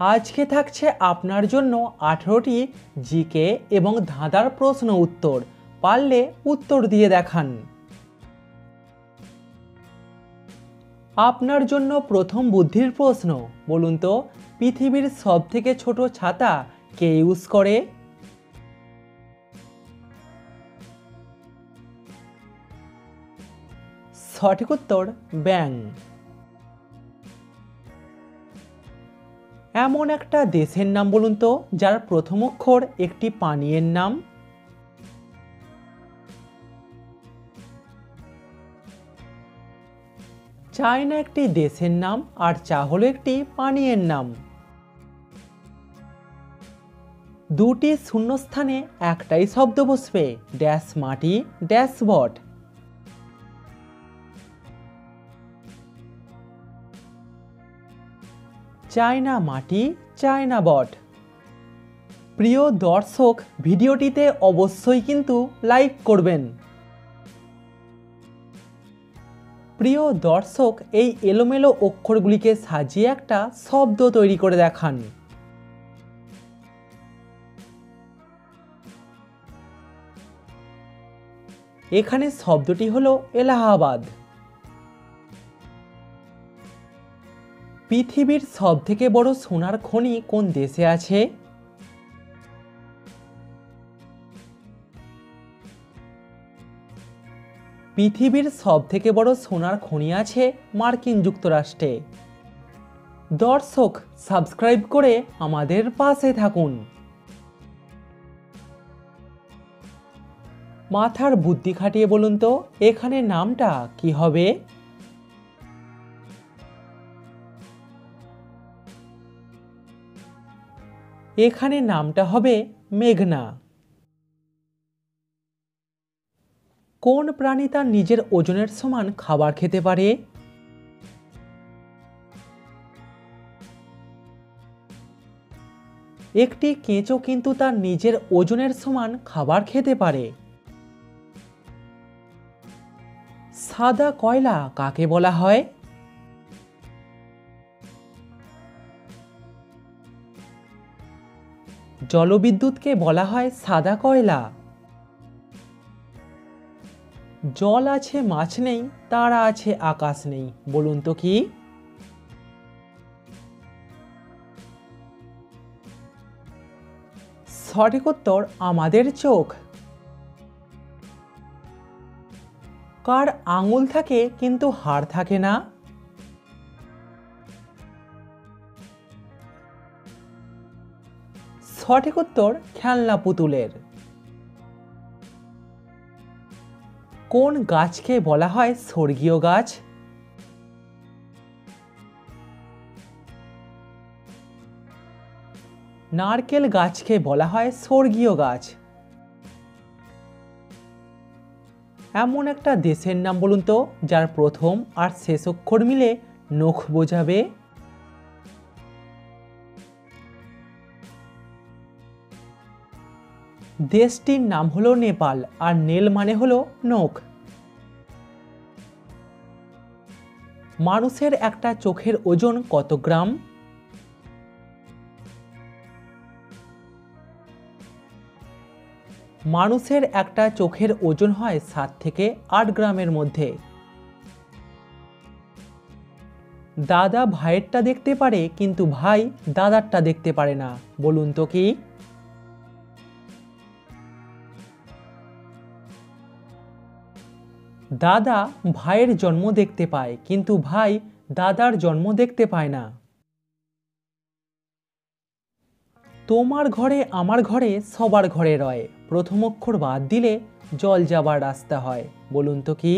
আজকে থাকছে আপনার জন্য 18টি জিকে এবং ধাঁধার প্রশ্ন উত্তর। পারলে উত্তর দিয়ে দেখান। আপনার জন্য প্রথম বুদ্ধির প্রশ্ন, বলুন তো পৃথিবীর সবথেকে ছোট ছাতা কে ইউজ করে? সঠিক উত্তর ব্যাঙ। এমন একটা দেশের নাম বলুন তো যার প্রথম অক্ষর একটি পানীয়ের নাম। চায়না একটি দেশের নাম আর চা হলো একটি পানীয়ের নাম। দুটি শূন্যস্থানে একটাই শব্দ বসবে, ড্যাশ মাটি ড্যাশ বট। চায়না মাটি চায়না বট। প্রিয় দর্শক, ভিডিওটিতে অবশ্যই কিন্তু লাইক করবেন। প্রিয় দর্শক, এই এলোমেলো অক্ষরগুলিকে সাজিয়ে একটা শব্দ তৈরি করে দেখান। এখানে শব্দটি হলো এলাহাবাদ। পৃথিবীর সবথেকে বড় সোনার খনি কোন দেশে আছে? পৃথিবীর সবথেকে বড় সোনার খনি আছে মার্কিন যুক্তরাষ্ট্রে। দর্শক, সাবস্ক্রাইব করে আমাদের পাশে থাকুন। মাথার বুদ্ধি খাটিয়ে বলুন তো এখানে নামটা কি হবে? এখানে নামটা হবে মেঘনা। কোন প্রাণী তার নিজের ওজনের সমান খাবার খেতে পারে? একটি কেঁচো কিন্তু তার নিজের ওজনের সমান খাবার খেতে পারে। সাদা কয়লা কাকে বলা হয়? জলবিদ্যুৎকে বলা হয় সাদা কয়লা। জল আছে মাছ নেই, তারা আছে আকাশ নেই, বলুন তো কি? সঠিক উত্তর আমাদের চোখ। কার আঙুল থাকে কিন্তু হাড় থাকে না? সঠিক উত্তর খেলনা পুতুলের। কোন গাছকে বলা হয় স্বর্গীয় গাছ? নারকেল গাছকে বলা হয় স্বর্গীয় গাছ। এমন একটা দেশের নাম বলুন তো যার প্রথম আর শেষ অক্ষর মিলে নখ বোঝাবে। দেশটির নাম হলো নেপাল আর নেল মানে হলো নখ। মানুষের একটা চোখের ওজন কত গ্রাম? মানুষের একটা চোখের ওজন হয় 7 থেকে 8 গ্রামের মধ্যে। দাদা ভাইয়েরটা দেখতে পারে কিন্তু ভাই দাদারটা দেখতে পারে না, বলুন তো কি? দাদা ভাইয়ের জন্ম দেখতে পায় কিন্তু ভাই দাদার জন্ম দেখতে পায় না। তোমার ঘরে আমার ঘরে সবার ঘরে রয়, প্রথম অক্ষর বাদ দিলে জল যাবার রাস্তা হয়, বলুন তো কি?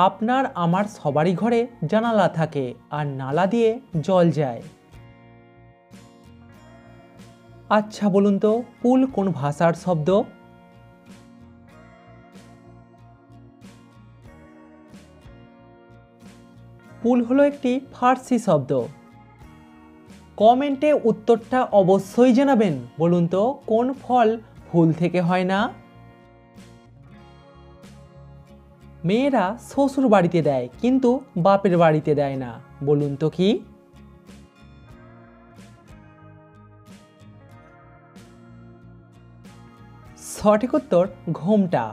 আপনার আমার সবারই ঘরে জানালা থাকে আর নালা দিয়ে জল যায়। আচ্ছা বলুন তো পুল কোন ভাষার শব্দ? পুল হলো একটি ফার্সি শব্দ। কমেন্টে উত্তরটা অবশ্যই জানাবেন। বলুন তো কোন ফল ফুল থেকে হয় না? মেয়েরা শ্বশুর বাড়িতে দেয় কিন্তু বাপের বাড়িতে দেয় না, বলুন তো কি? সঠিক উত্তর ঘোমটা।